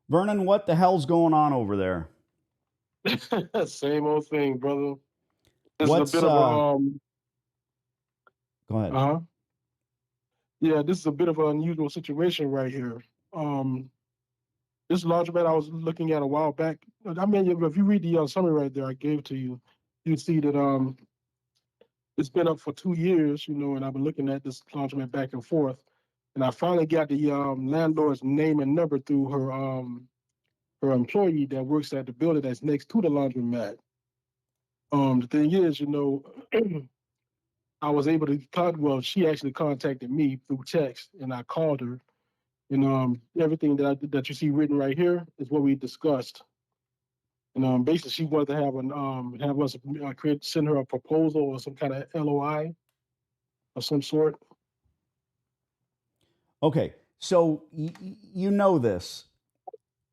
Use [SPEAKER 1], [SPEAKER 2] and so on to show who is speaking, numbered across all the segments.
[SPEAKER 1] Vernon, what the hell's going on over there?
[SPEAKER 2] Same old thing, brother. This is a
[SPEAKER 1] What's
[SPEAKER 2] bit of a
[SPEAKER 1] Go ahead.
[SPEAKER 2] uh-huh. Yeah, this is a bit of an unusual situation right here. Um this laundromat I was looking at a while back. I mean, if you read the summary right there I gave to you, you see that it's been up for 2 years, and I've been looking at this laundromat back and forth. And I finally got the landlord's name and number through her employee that works at the building that's next to the laundromat. The thing is, I was able to well, she actually contacted me through text, and I called her. And everything that you see written right here is what we discussed. And basically, she wanted to have us send her a proposal or some kind of LOI of some sort.
[SPEAKER 1] Okay, so you know this,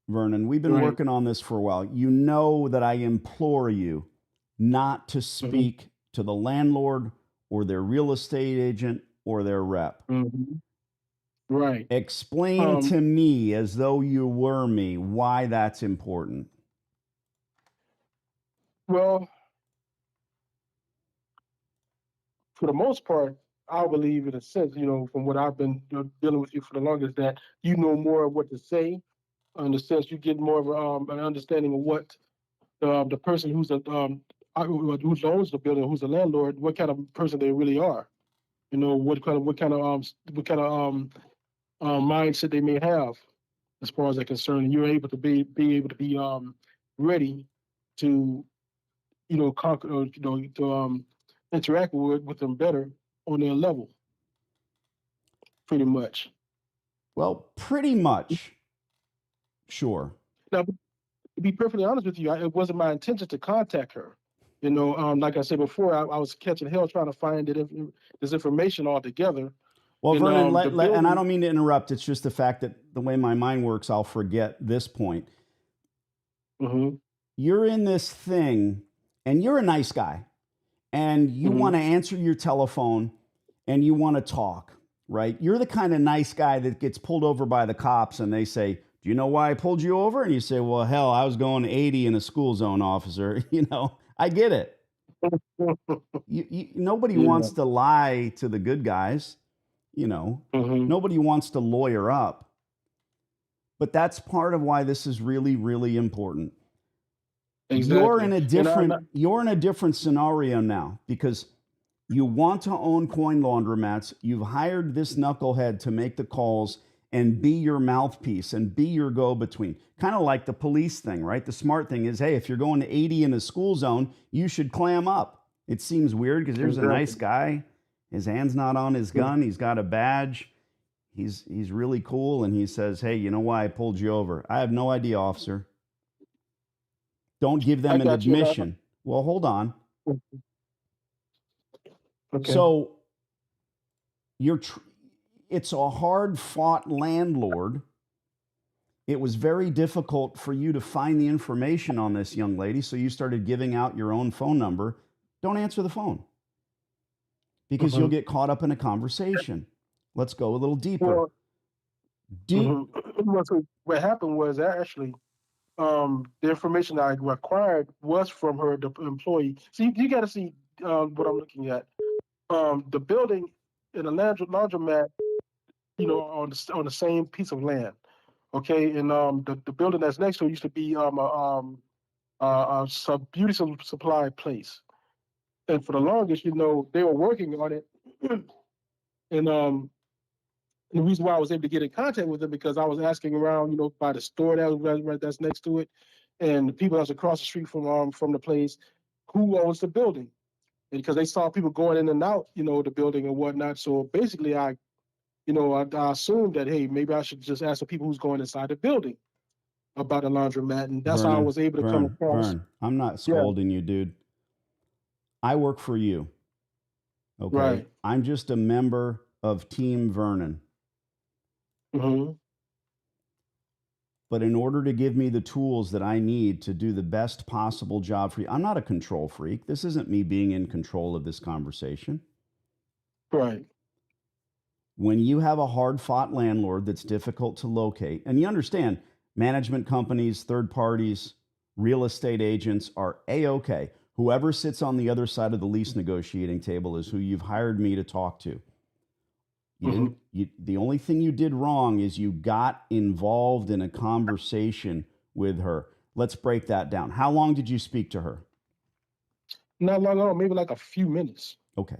[SPEAKER 1] Vernon. We've been
[SPEAKER 2] Right.
[SPEAKER 1] working on this for a while. You know that I implore you not to
[SPEAKER 2] Hmm.
[SPEAKER 1] speak to the landlord or their real estate agent or their rep.
[SPEAKER 2] Hmm. Right.
[SPEAKER 1] Explain
[SPEAKER 2] Um.
[SPEAKER 1] to me, as though you were me, why that's important.
[SPEAKER 2] Well, for the most part, I believe in a sense, from what I've been dealing with you for the longest, that you know more of what to say. In the sense, you get more of an understanding of what the person who owns the building, who's the landlord, what kind of person they really are. What kind of mindset they may have as far as they're concerned. And you're able to be able to be ready to conquer or to interact with them better on their level, pretty much.
[SPEAKER 1] Well, pretty much, sure.
[SPEAKER 2] Now, to be perfectly honest with you, it wasn't my intention to contact her. Like I said before, I was catching hell trying to find this information altogether.
[SPEAKER 1] Well,
[SPEAKER 2] And
[SPEAKER 1] Vernon,
[SPEAKER 2] the
[SPEAKER 1] and I
[SPEAKER 2] building.
[SPEAKER 1] don't mean to interrupt. It's just the fact that the way my mind works, I'll forget this point.
[SPEAKER 2] Hmm.
[SPEAKER 1] You're in this thing, and you're a nice guy, and you
[SPEAKER 2] Hmm.
[SPEAKER 1] want to answer your telephone, and you want to talk, right? You're the kind of nice guy that gets pulled over by the cops, and they say, "Do you know why I pulled you over?" And you say, "Well, hell, I was going 80 in a school zone, officer." I get it. Nobody
[SPEAKER 2] Yeah.
[SPEAKER 1] wants to lie to the good guys. you know,
[SPEAKER 2] Hmm.
[SPEAKER 1] Nobody wants to lawyer up, but that's part of why this is really, really important.
[SPEAKER 2] Exactly. And
[SPEAKER 1] You're in a different scenario now because you want to own coin laundromats. You've hired this knucklehead to make the calls and be your mouthpiece and be your go-between. Kind of like the police thing, right? The smart thing is, hey, if you're going to 80 in a school zone, you should clam up. It seems weird because there's a nice
[SPEAKER 2] exactly.
[SPEAKER 1] guy. His hand's not on his gun. He's got a badge. He's really cool, and he says, "Hey, you know why I pulled you over? I have no idea, officer." Don't give
[SPEAKER 2] I
[SPEAKER 1] them an
[SPEAKER 2] got you.
[SPEAKER 1] admission. Well, hold on.
[SPEAKER 2] Okay.
[SPEAKER 1] So you're tr- it's a hard fought landlord. It was very difficult for you to find the information on this young lady, so you started giving out your own phone number. Don't answer the phone because you'll
[SPEAKER 2] Hmm.
[SPEAKER 1] get caught up in a conversation. Let's go a little deeper.
[SPEAKER 2] Well,
[SPEAKER 1] Do
[SPEAKER 2] hmm so what happened was actually the information I required was from her, the employee. See, you got to see what I'm looking at. The building in a laundromat, on the same piece of land. Okay, and the building that's next to it used to be a beauty supply place. And for the longest, they were working on it. And the reason why I was able to get in contact with them because I was asking around, by the store that's next to it, and the people that's across the street from the place, who owns the building, and because they saw people going in and out, the building and whatnot. So basically, I assumed that, hey, maybe I should just ask the people who's going inside the building about the laundromat, and that's how I was able to come across.
[SPEAKER 1] I'm not
[SPEAKER 2] Yeah.
[SPEAKER 1] scolding you, dude. I work for you. Okay.
[SPEAKER 2] Right.
[SPEAKER 1] I'm just a member of Team Vernon.
[SPEAKER 2] Hmm.
[SPEAKER 1] But in order to give me the tools that I need to do the best possible job for you, I'm not a control freak. This isn't me being in control of this conversation.
[SPEAKER 2] Right.
[SPEAKER 1] when you have a hard-fought landlord that's difficult to locate, and you understand management companies, third parties, real estate agents are A-OK. Whoever sits on the other side of the lease negotiating table is who you've hired me to talk to. The only thing you did wrong is you got involved in a conversation with her. Let's break that down. How long did you speak to her?
[SPEAKER 2] Not long at all, maybe like a few minutes.
[SPEAKER 1] Okay.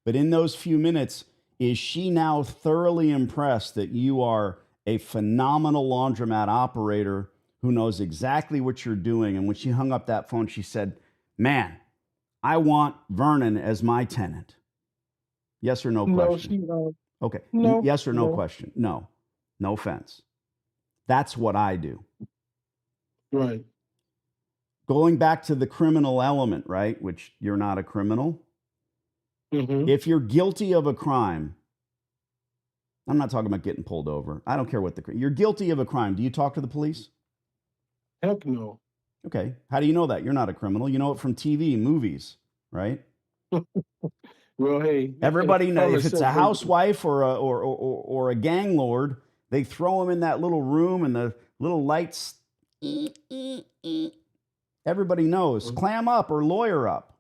[SPEAKER 1] But in those few minutes, is she now thoroughly impressed that you are a phenomenal laundromat operator who knows exactly what you're doing? And when she hung up that phone, she said, man, I want Vernon as my tenant. Yes or no question?
[SPEAKER 2] No,
[SPEAKER 1] Okay.
[SPEAKER 2] no,
[SPEAKER 1] Yes or no
[SPEAKER 2] no.
[SPEAKER 1] question? No. No offense. That's what I do.
[SPEAKER 2] Right.
[SPEAKER 1] Going back to the criminal element, right? Which you're not a criminal. If you're guilty of a crime, I'm not talking about getting pulled over. I don't care what you're guilty of a crime. Do you talk to the police?
[SPEAKER 2] Heck no.
[SPEAKER 1] Okay. How do you know that? You're not a criminal. You know it from TV, movies, right?
[SPEAKER 2] Well, hey,
[SPEAKER 1] Everybody knows if it's a
[SPEAKER 2] sense,
[SPEAKER 1] housewife or a gang lord, they throw them in that little room and the little lights. Everybody knows. Clam up or lawyer up.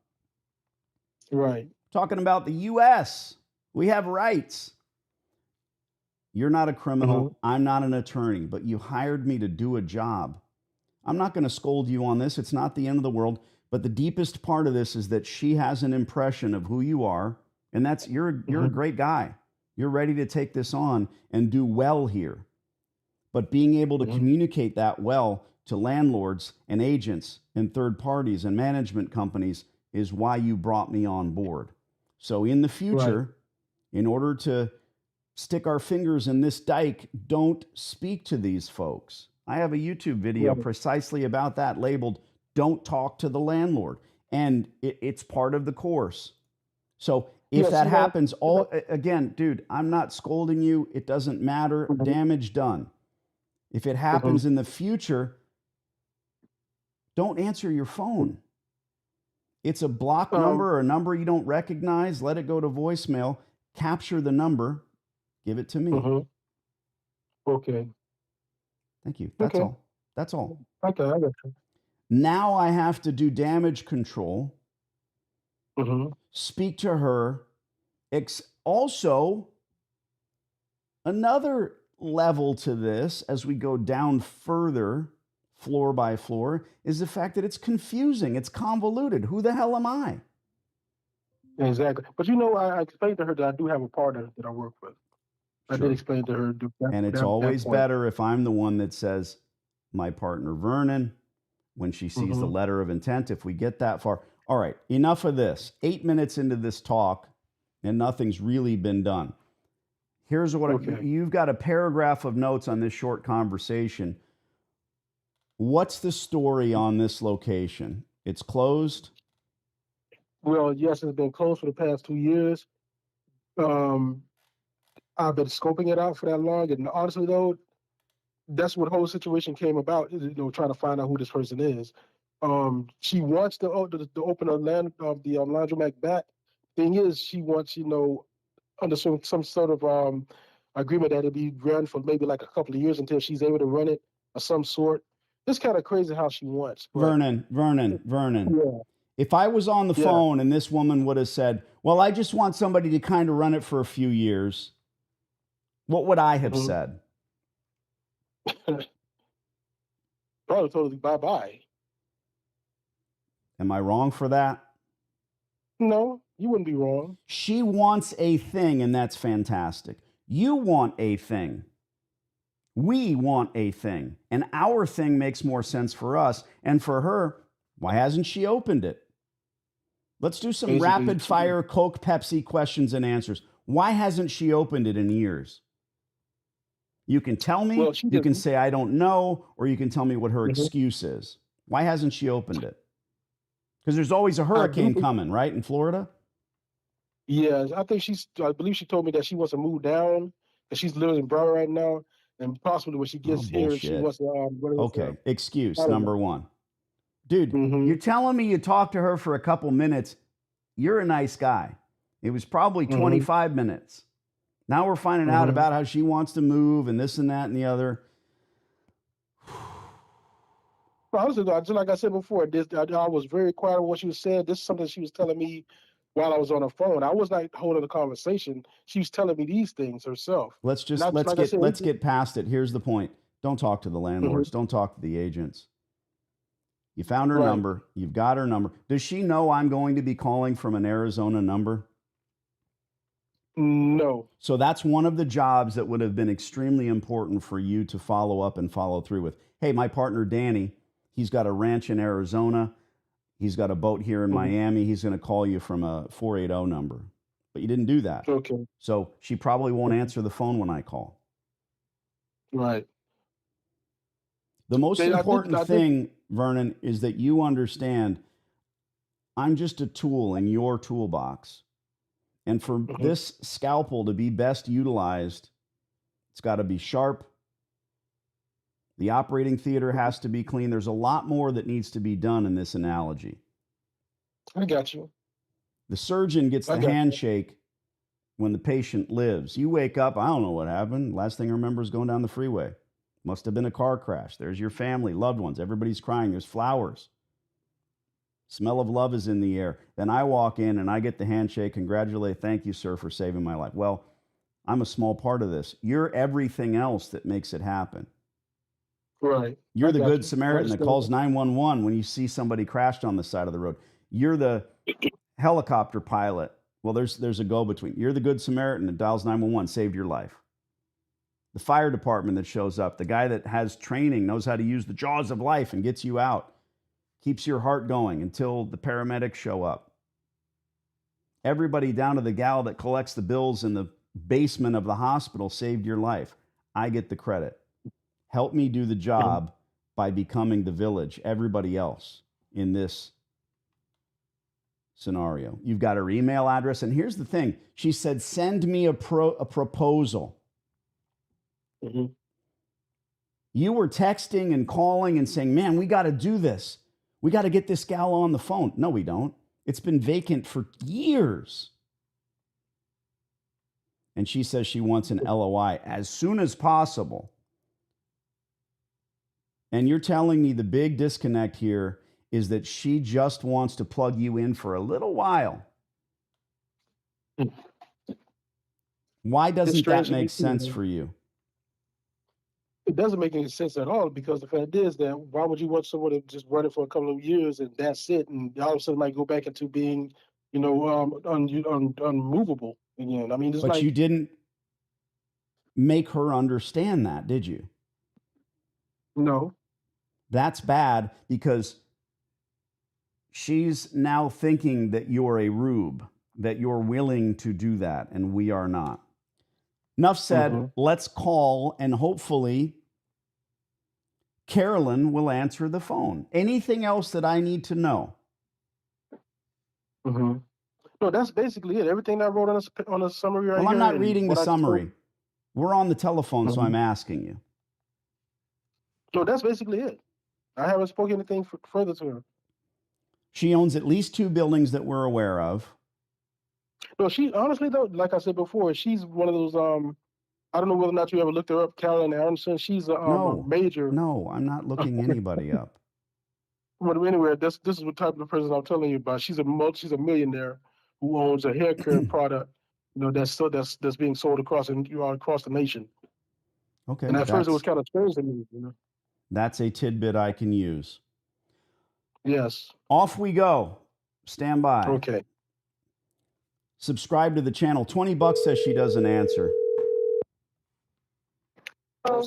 [SPEAKER 2] right.
[SPEAKER 1] Talking about the U.S. We have rights. You're not a criminal. I'm not an attorney, but you hired me to do a job. I'm not going to scold you on this. It's not the end of the world. But the deepest part of this is that she has an impression of who you are. And that's you're a great guy. You're ready to take this on and do well here. But being able to communicate that well to landlords and agents and third parties and management companies is why you brought me on board. So in the future, in order to stick our fingers in this dike, don't speak to these folks. I have a YouTube video precisely about that labeled, Don't Talk to the Landlord. And it's part of the course. So if that happens, again, dude, I'm not scolding you. It doesn't matter. Damage done. If it happens in the future, don't answer your phone. It's a block number or a number you don't recognize. Let it go to voicemail. Capture the number. Give it to me.
[SPEAKER 2] Okay.
[SPEAKER 1] Thank you. That's all. That's all.
[SPEAKER 2] Okay, I got you.
[SPEAKER 1] Now I have to do damage control. Speak to her. Also, another level to this as we go down further, floor by floor, is the fact that it's confusing. It's convoluted. Who the hell am I?
[SPEAKER 2] Exactly. But I explained to her that I do have a partner that I work with. I did explain to her.
[SPEAKER 1] And it's always better if I'm the one that says, my partner Vernon, when she sees the letter of intent, if we get that far. All right, enough of this. 8 minutes into this talk, and nothing's really been done. Here's what you've got a paragraph of notes on this short conversation. What's the story on this location? It's closed?
[SPEAKER 2] Well, yes, it's been closed for the past 2 years. I've been scoping it out for that long, and honestly, though, that's what the whole situation came about. Trying to find out who this person is. She wants to open the laundromat back. Thing is, she wants under some sort of agreement that it'll be run for maybe like a couple of years until she's able to run it of some sort. It's kind of crazy how she wants.
[SPEAKER 1] Vernon.
[SPEAKER 2] Yeah.
[SPEAKER 1] If I was on the phone and this woman would have said, well, I just want somebody to kind of run it for a few years, what would I have said?
[SPEAKER 2] Probably totally bye-bye.
[SPEAKER 1] Am I wrong for that?
[SPEAKER 2] No, you wouldn't be wrong.
[SPEAKER 1] She wants a thing, and that's fantastic. You want a thing. We want a thing. And our thing makes more sense for us. And for her, why hasn't she opened it? Let's do some rapid fire Coke, Pepsi questions and answers. Why hasn't she opened it in years? You can tell me, you can say, I don't know, or you can tell me what her excuse is. Why hasn't she opened it? Because there's always a hurricane coming, right, in Florida?
[SPEAKER 2] Yeah, I believe she told me that she wants to move down, and she's living in Broward right now, and possibly when she gets here, she wants to...
[SPEAKER 1] excuse number one. Dude, you're telling me you talked to her for a couple minutes. You're a nice guy. It was probably 25 minutes. Now we're finding out about how she wants to move and this and that and the other.
[SPEAKER 2] Well, honestly, though, just like I said before, I was very quiet on what she was saying. This is something she was telling me while I was on the phone. I was not holding a conversation. She was telling me these things herself.
[SPEAKER 1] Let's get past it. Here's the point. Don't talk to the landlords. Don't talk to the agents. You found her number. You've got her number. Does she know I'm going to be calling from an Arizona number?
[SPEAKER 2] No.
[SPEAKER 1] So that's one of the jobs that would have been extremely important for you to follow up and follow through with. Hey, my partner, Danny, he's got a ranch in Arizona. He's got a boat here in Miami. He's going to call you from a 480 number. But you didn't do that.
[SPEAKER 2] Okay.
[SPEAKER 1] So she probably won't answer the phone when I call.
[SPEAKER 2] Right.
[SPEAKER 1] The most important thing, Vernon, is that you understand I'm just a tool in your toolbox. And for this scalpel to be best utilized, it's got to be sharp. The operating theater has to be clean. There's a lot more that needs to be done in this analogy.
[SPEAKER 2] I got you.
[SPEAKER 1] The surgeon gets the handshake when the patient lives. You wake up, I don't know what happened. Last thing I remember is going down the freeway. Must have been a car crash. There's your family, loved ones. Everybody's crying. There's flowers. Smell of love is in the air. Then I walk in and I get the handshake. Congratulate. Thank you, sir, for saving my life. Well, I'm a small part of this. You're everything else that makes it happen.
[SPEAKER 2] Right.
[SPEAKER 1] You're the good Samaritan that calls 911 when you see somebody crashed on the side of the road. You're the helicopter pilot. Well, there's a go-between. You're the good Samaritan that dials 911, saved your life. The fire department that shows up, the guy that has training, knows how to use the jaws of life and gets you out, keeps your heart going until the paramedics show up. Everybody down to the gal that collects the bills in the basement of the hospital saved your life. I get the credit. Help me do the job by becoming the village, everybody else in this scenario. You've got her email address. And here's the thing. She said, send me a proposal. You were texting and calling and saying, man, we got to do this. We got to get this gal on the phone. No, we don't. It's been vacant for years. And she says she wants an LOI as soon as possible. And you're telling me the big disconnect here is that she just wants to plug you in for a little while. Why doesn't that make sense for you?
[SPEAKER 2] It doesn't make any sense at all, because the fact is that why would you want someone to just run it for a couple of years and that's it, and all of a sudden might go back into being, unmovable again? I mean, it's
[SPEAKER 1] but you didn't make her understand that, did you?
[SPEAKER 2] No.
[SPEAKER 1] That's bad, because she's now thinking that you're a rube, that you're willing to do that, and we are not. Enough said. Let's call, and hopefully Carolyn will answer the phone. Anything else that I need to know?
[SPEAKER 2] No, that's basically it. Everything I wrote on a summary right here.
[SPEAKER 1] Well, I'm not reading the summary. We're on the telephone, so I'm asking you.
[SPEAKER 2] No, that's basically it. I haven't spoken anything further to her.
[SPEAKER 1] She owns at least 2 buildings that we're aware of.
[SPEAKER 2] No, she honestly though, like I said before, she's one of those. I don't know whether or not you ever looked her up, Carolyn Anderson. She's a major.
[SPEAKER 1] No, I'm not looking anybody up.
[SPEAKER 2] But anyway, this is what type of person I'm telling you about. She's a millionaire who owns a hair care product, that's being sold across the nation.
[SPEAKER 1] Okay.
[SPEAKER 2] And at first it was kind of strange to me,
[SPEAKER 1] That's a tidbit I can use.
[SPEAKER 2] Yes.
[SPEAKER 1] Off we go. Stand by.
[SPEAKER 2] Okay.
[SPEAKER 1] Subscribe to the channel. $20 says she doesn't answer.
[SPEAKER 3] Oh.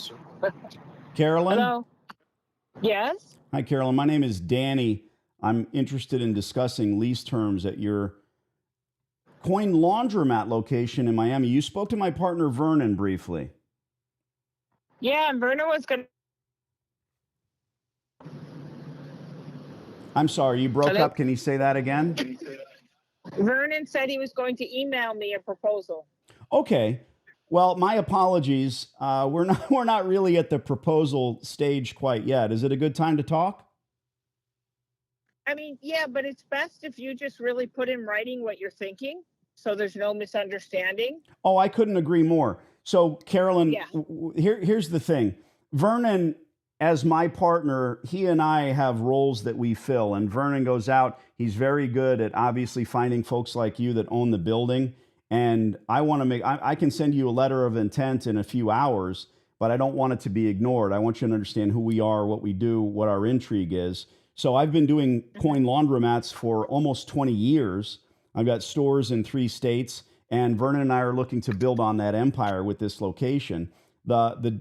[SPEAKER 1] Carolyn?
[SPEAKER 3] Hello. Yes?
[SPEAKER 1] Hi, Carolyn. My name is Danny. I'm interested in discussing lease terms at your Coin Laundromat location in Miami. You spoke to my partner, Vernon, briefly.
[SPEAKER 3] Yeah, and Vernon was going to...
[SPEAKER 1] I'm sorry, you broke up. Can you say that again?
[SPEAKER 3] Vernon said he was going to email me a proposal.
[SPEAKER 1] Okay. Well, my apologies. We're not really at the proposal stage quite yet. Is it a good time to talk?
[SPEAKER 3] I mean, yeah, but it's best if you just really put in writing what you're thinking, so there's no misunderstanding.
[SPEAKER 1] Oh, I couldn't agree more. So, Carolyn,
[SPEAKER 3] Yeah.
[SPEAKER 1] here's the thing. Vernon, as my partner, he and I have roles that we fill, and Vernon goes out. He's very good at obviously finding folks like you that own the building. And I want to I can send you a letter of intent in a few hours, but I don't want it to be ignored. I want you to understand who we are, what we do, what our intrigue is. So I've been doing coin laundromats for almost 20 years. I've got stores in 3 states, and Vernon and I are looking to build on that empire with this location. The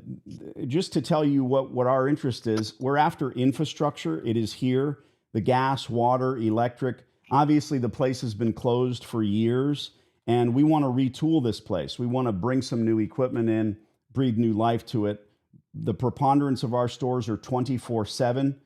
[SPEAKER 1] just to tell you what our interest is, we're after infrastructure. It is here, the gas, water, electric. Obviously, the place has been closed for years, and we want to retool this place. We want to bring some new equipment in, breathe new life to it. The preponderance of our stores are 24/7.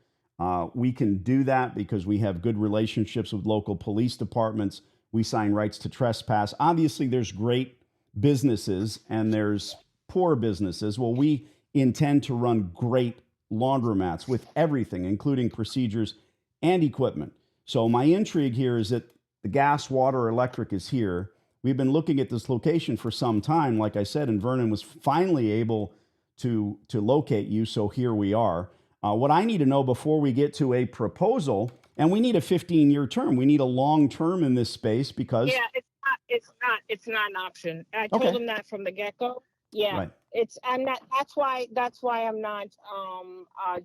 [SPEAKER 1] We can do that because we have good relationships with local police departments. We sign rights to trespass. Obviously, there's great businesses and there's poor businesses. Well, we intend to run great laundromats with everything, including procedures and equipment. So my intrigue here is that the gas, water, electric is here. We've been looking at this location for some time, like I said, and Vernon was finally able to locate you. So here we are. What I need to know before we get to a proposal, and we need a 15-year term. We need a long term in this space because
[SPEAKER 3] Yeah, it's not an option. I told
[SPEAKER 1] Okay.
[SPEAKER 3] him that from the get-go. Yeah,
[SPEAKER 1] Right.
[SPEAKER 3] I'm not, that's why I'm not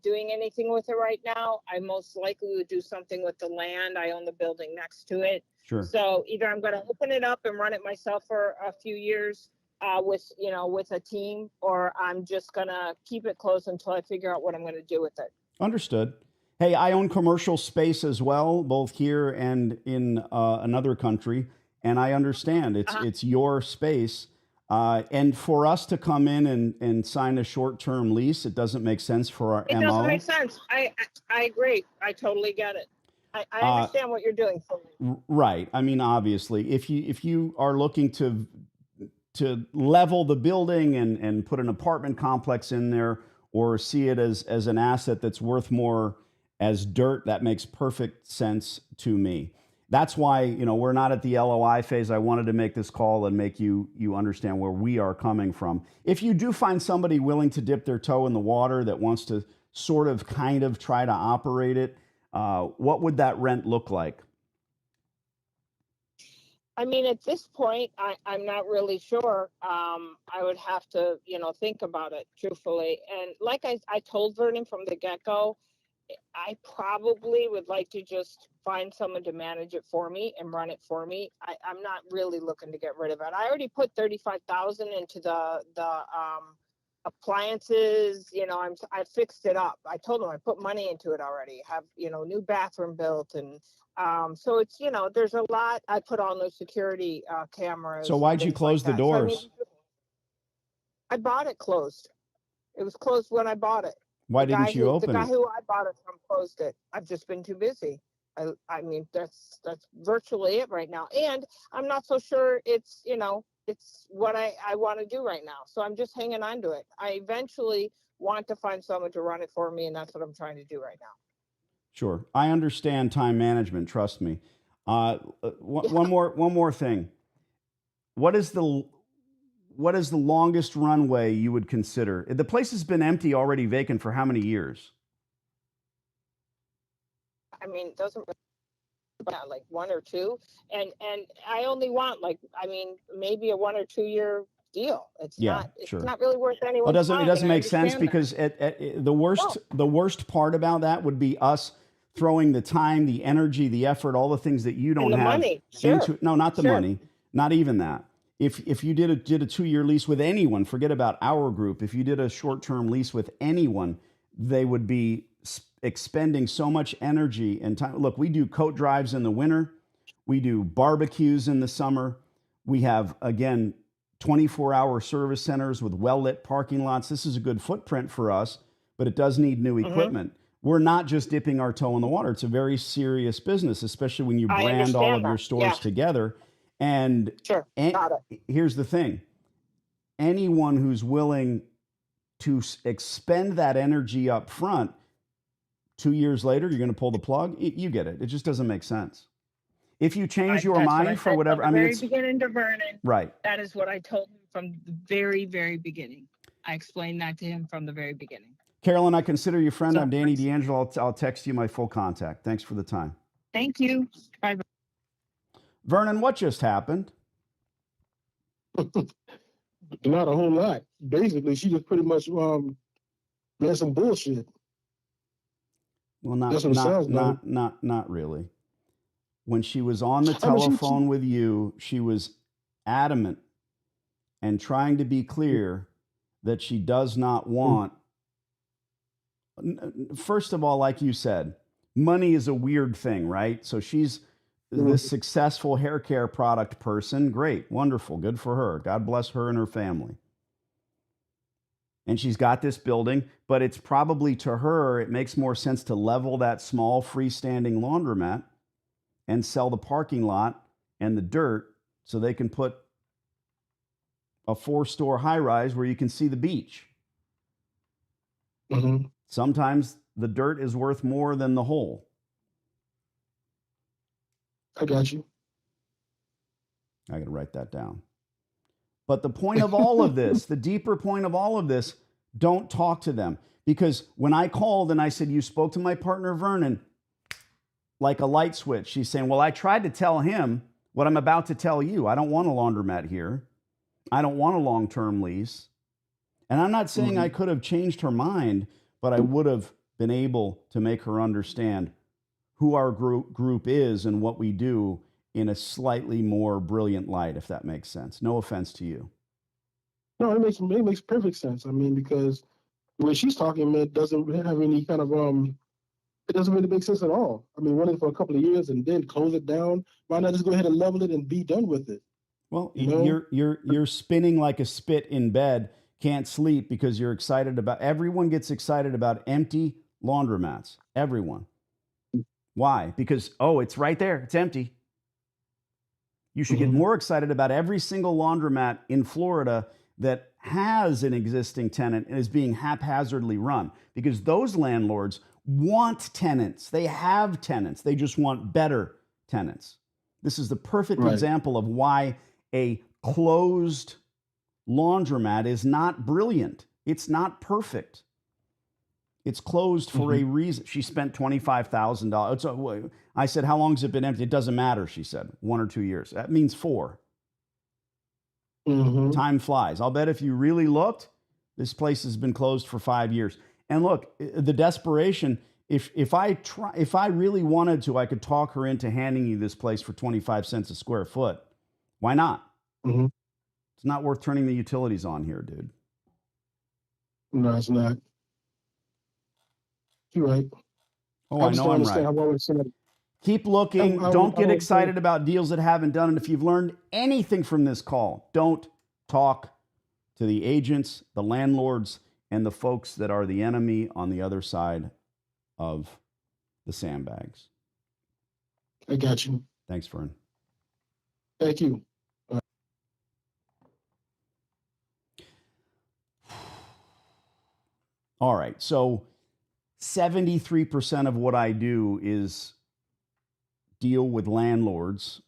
[SPEAKER 3] doing anything with it right now. I most likely would do something with the land. I own the building next to it.
[SPEAKER 1] Sure.
[SPEAKER 3] So either I'm going to open it up and run it myself for a few years with a team, or I'm just going to keep it closed until I figure out what I'm going to do with it.
[SPEAKER 1] Understood. Hey, I own commercial space as well, both here and in another country, and I understand it's your space. And for us to come in and sign a short-term lease, it doesn't make sense for our
[SPEAKER 3] It
[SPEAKER 1] MO.
[SPEAKER 3] doesn't make sense. I agree. I totally get it. I understand what you're doing for me.
[SPEAKER 1] Right. I mean, obviously, if you are looking to level the building and put an apartment complex in there, or see it as an asset that's worth more as dirt, that makes perfect sense to me. That's why, we're not at the LOI phase. I wanted to make this call and make you understand where we are coming from. If you do find somebody willing to dip their toe in the water that wants to sort of kind of try to operate it, what would that rent look like?
[SPEAKER 3] I mean, at this point, I'm not really sure. I would have to, think about it truthfully. And like I told Vernon from the get-go, I probably would like to just find someone to manage it for me and run it for me. I'm not really looking to get rid of it. I already put 35,000 into the appliances. I fixed it up. I told them I put money into it already. Have new bathroom built, and so it's there's a lot. I put on those security cameras.
[SPEAKER 1] So why'd you close the doors?
[SPEAKER 3] I bought it closed. It was closed when I bought it.
[SPEAKER 1] Why didn't you open
[SPEAKER 3] it? The guy
[SPEAKER 1] it?
[SPEAKER 3] who I bought it from closed it. I've just been too busy. I mean, that's virtually it right now. And I'm not so sure it's what I want to do right now. So I'm just hanging on to it. I eventually want to find someone to run it for me, and that's what I'm trying to do right now.
[SPEAKER 1] Sure. I understand time management. Trust me. One more thing. What is the longest runway you would consider? The place has been empty, already vacant for how many years?
[SPEAKER 3] I mean, doesn't like 1 or 2, and I only want maybe a 1 or 2 year deal. It's not really worth anyone's time.
[SPEAKER 1] It doesn't make sense because the worst part about that would be us throwing the time, the energy, the effort, all the things that you don't have
[SPEAKER 3] money. Sure.
[SPEAKER 1] into. No, not the money, not even that. If you did a 2-year lease with anyone, forget about our group. If you did a short-term lease with anyone, they would be expending so much energy and time. Look, we do coat drives in the winter. We do barbecues in the summer. We have, again, 24-hour service centers with well-lit parking lots. This is a good footprint for us, but it does need new equipment. We're not just dipping our toe in the water. It's a very serious business, especially when you brand all of your stores together. And here's the thing. Anyone who's willing to expend that energy up front, 2 years later, you're going to pull the plug. You get it. It just doesn't make sense. If you change your
[SPEAKER 3] That's what I
[SPEAKER 1] mind for
[SPEAKER 3] said
[SPEAKER 1] whatever,
[SPEAKER 3] from
[SPEAKER 1] I
[SPEAKER 3] the
[SPEAKER 1] mean,
[SPEAKER 3] very
[SPEAKER 1] it's
[SPEAKER 3] beginning to Vernon.
[SPEAKER 1] right.
[SPEAKER 3] That is what I told him from the very, very beginning. I explained that to him from the very beginning.
[SPEAKER 1] Carolyn, I consider you a friend.
[SPEAKER 3] So,
[SPEAKER 1] I'm Danny D'Angelo. I'll text you my full contact. Thanks for the time.
[SPEAKER 3] thank you. Bye.
[SPEAKER 1] Vernon, what just happened?
[SPEAKER 2] Not a whole lot. Basically, she just pretty much ran some bullshit.
[SPEAKER 1] Well,
[SPEAKER 2] That's what it sounds like.
[SPEAKER 1] not really. When she was on the
[SPEAKER 2] I mean,
[SPEAKER 1] telephone with you, she was adamant and trying to be clear that she does not want. First of all, like you said, money is a weird thing, right? So she's this successful hair care product person. Great, wonderful, good for her. God bless her and her family. And she's got this building, but it's probably, to her, it makes more sense to level that small freestanding laundromat and sell the parking lot and the dirt so they can put a 4-store high rise where you can see the beach.
[SPEAKER 2] Mm-hmm.
[SPEAKER 1] Sometimes the dirt is worth more than the hole.
[SPEAKER 2] I got you.
[SPEAKER 1] I got to write that down. But the point of all of this, the deeper point of all of this, don't talk to them. Because when I called and I said, you spoke to my partner, Vernon, like a light switch, she's saying, well, I tried to tell him what I'm about to tell you. I don't want a laundromat here. I don't want a long-term lease. And I'm not saying I could have changed her mind, but I would have been able to make her understand who our group is and what we do in a slightly more brilliant light, if that makes sense. No offense to you.
[SPEAKER 2] No, it makes perfect sense. I mean, because the way she's talking, man, it doesn't have any kind of it doesn't really make sense at all. I mean, run it for a couple of years and then close it down. Why not just go ahead and level it and be done with it?
[SPEAKER 1] Well,
[SPEAKER 2] You know?
[SPEAKER 1] you're spinning like a spit in bed, can't sleep because you're excited about. Everyone gets excited about empty laundromats. Everyone. Why? Because it's right there. It's empty. You should get more excited about every single laundromat in Florida that has an existing tenant and is being haphazardly run, because those landlords want tenants. They have tenants. They just want better tenants. This is the perfect example of why a closed laundromat is not brilliant. It's not perfect. It's closed for a reason. She spent $25,000. I said, how long has it been empty? It doesn't matter, she said. 1 or 2 years. That means 4. Time flies. I'll bet if you really looked, this place has been closed for 5 years. And look, the desperation, if I really wanted to, I could talk her into handing you this place for 25 cents a square foot. Why not? It's not worth turning the utilities on here, dude.
[SPEAKER 2] No, it's not. You're right.
[SPEAKER 1] Oh, I know I'm right. Keep looking. Don't get excited about deals that haven't done. And if you've learned anything from this call, don't talk to the agents, the landlords, and the folks that are the enemy on the other side of the sandbags.
[SPEAKER 2] I got you.
[SPEAKER 1] Thanks, Vern.
[SPEAKER 2] Thank you.
[SPEAKER 1] All right. So 73% of what I do is deal with landlords.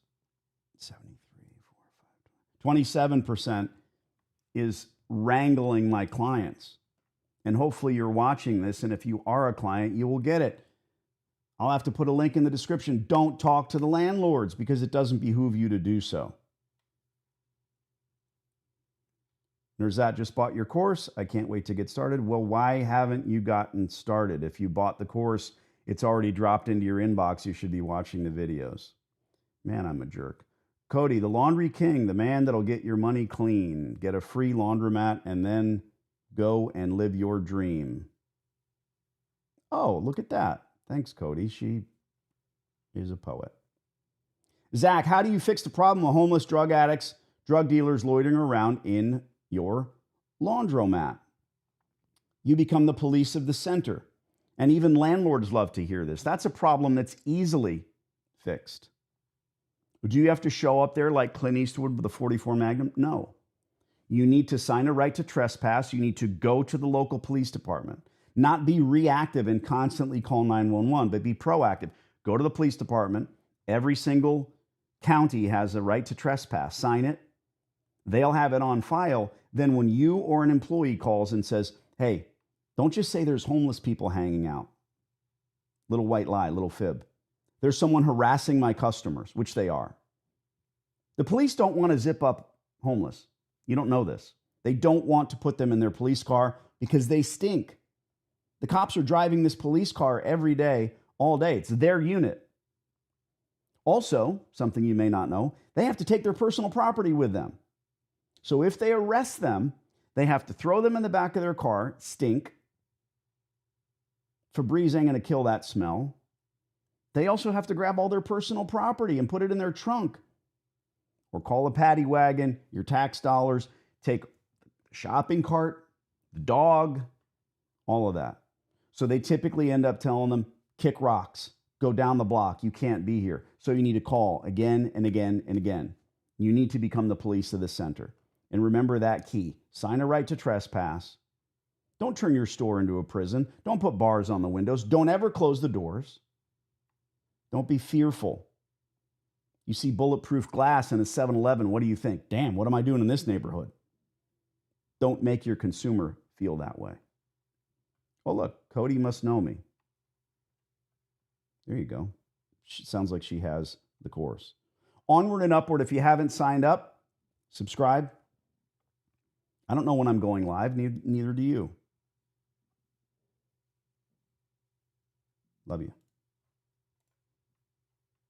[SPEAKER 1] 27% is wrangling my clients. And hopefully you're watching this, and if you are a client, you will get it. I'll have to put a link in the description. Don't talk to the landlords because it doesn't behoove you to do so. There's that. Just bought your course. I can't wait to get started. Well, why haven't you gotten started? If you bought the course, it's already dropped into your inbox. You should be watching the videos. Man, I'm a jerk. Cody, the Laundry King, the man that'll get your money clean. Get a free laundromat and then go and live your dream. Oh, look at that. Thanks, Cody. She is a poet. Zach, how do you fix the problem of homeless drug addicts, drug dealers loitering around in your laundromat? You become the police of the center. And even landlords love to hear this. That's a problem that's easily fixed. Do you have to show up there like Clint Eastwood with a 44 Magnum? No. You need to sign a right to trespass. You need to go to the local police department. Not be reactive and constantly call 911, but be proactive. Go to the police department every single county has a right to trespass. Sign it. They'll have it on file. Then when you or an employee calls and says, hey, don't just say there's homeless people hanging out. Little white lie, little fib. There's someone harassing my customers, which they are. The police don't want to zip up homeless. You don't know this. They don't want to put them in their police car because they stink. The cops are driving this police car every day, all day. It's their unit. Also, something you may not know, they have to take their personal property with them. So if they arrest them, they have to throw them in the back of their car, stink. Febreze ain't going to kill that smell. They also have to grab all their personal property and put it in their trunk. Or call a paddy wagon, your tax dollars, take the shopping cart, the dog, all of that. So they typically end up telling them, kick rocks, go down the block, you can't be here. So you need to call again and again and again. You need to become the police of the center. And remember that key. Sign a right to trespass. Don't turn your store into a prison. Don't put bars on the windows. Don't ever close the doors. Don't be fearful. You see bulletproof glass in a 7-Eleven, what do you think? Damn, what am I doing in this neighborhood? Don't make your consumer feel that way. Oh, look, Cody must know me. There you go. Sounds like she has the course. Onward and upward. If you haven't signed up, subscribe. I don't know when I'm going live, neither do you. Love you.